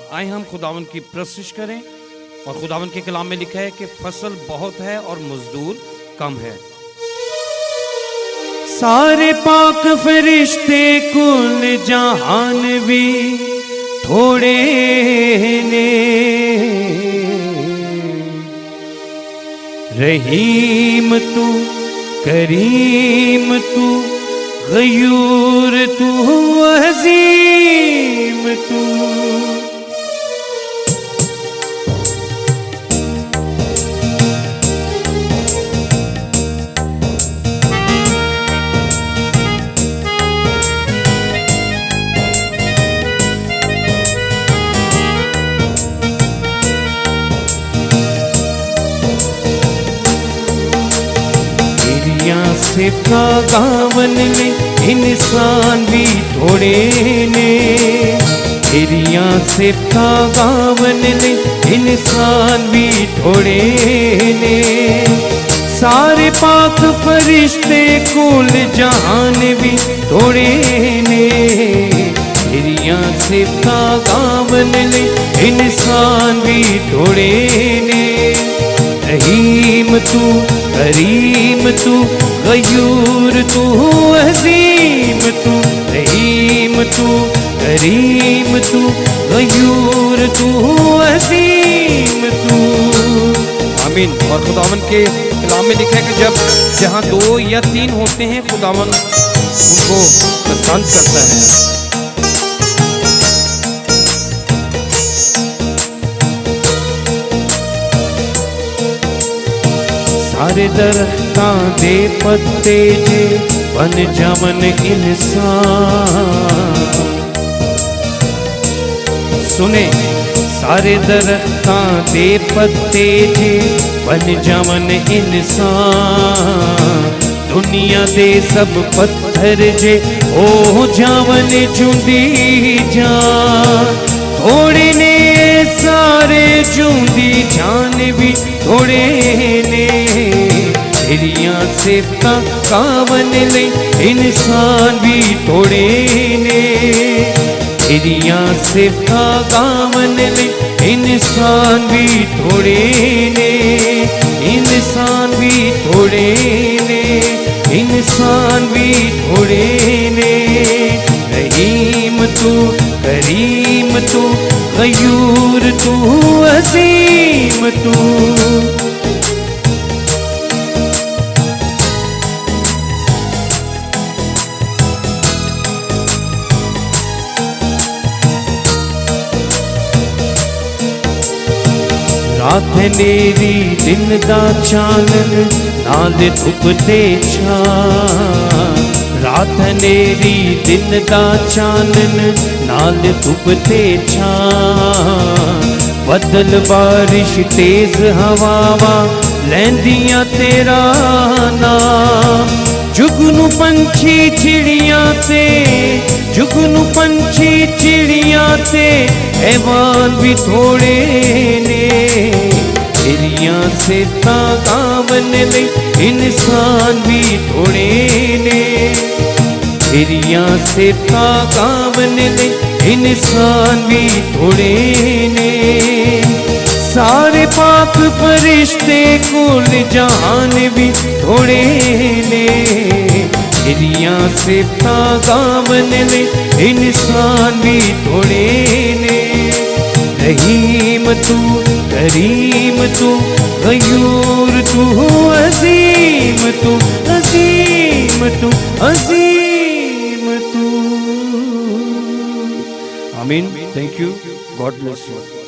आए हम खुदावन की प्रशंसा करें। और खुदावन के कलाम में लिखा है कि फसल बहुत है और मजदूर कम है। सारे पाक फरिश्ते कुल जहान भी थोड़े ने, रहीम तू करीम तू गयूर तू अजीम तू। सिर्फ का गावन में इंसान भी थोड़े ने, एरिया सिर्फ का गावन में इंसान भी थोड़े ने। सारे पाक फरिश्ते कुल जहान भी थोड़े ने, एरिया सिर्फ का गावन में इंसान भी थोड़े ने। रहीम तू करीम तू गयूर तू अजीम तू, रहीम तू करीम तू गयूर तू अजीम तू। आमीन। और खुदावन के कलाम में लिखा है कि जब जहाँ 2 या 3 होते हैं खुदावन उनको पसंद करता है। सारे दरख्तां दे पत्ते जे बन जावन इंसान, सुने सारे दरख्तां दे पत्ते जे बन जावन इंसान। दुनिया दे सब पत्थर जे हो जावन चुंदी जान, थोड़े ने सारे चुंदी जान भी थोड़े ने। एरिया सिर्फ का गावन ले इंसान भी थोड़े ने, एरिया सिर्फ का गावन ले इंसान भी थोड़े ने, इंसान भी थोड़े ने, इंसान भी थोड़े ने। रहीम तू करीम तू गयूर तू अजीम तू। रात नेरी दिन दा चानन नाल धुप ते छां, रात नेरी दिन दा चानन नाल धुप ते छां। बदल बारिश तेज हवावा लैंदियां तेरा नाम, जुगनू पंछी चिड़ियां ते जुगनू पंछी चिड़ियां ते हैवान भी थोड़े ने। एरिया से गावन ले इंसान भी थोड़े ने, एरिया से गावन ले इंसान भी थोड़े ने। सारे पाक फरिश्ते कुल जहान भी थोड़े ने, एरिया से गावन ले इंसान भी थोड़े ने। रहीम तू करीम तू गयूर तू अजीम तू, अजीम तू अजीम तू। आमीन। Thank you. God bless you.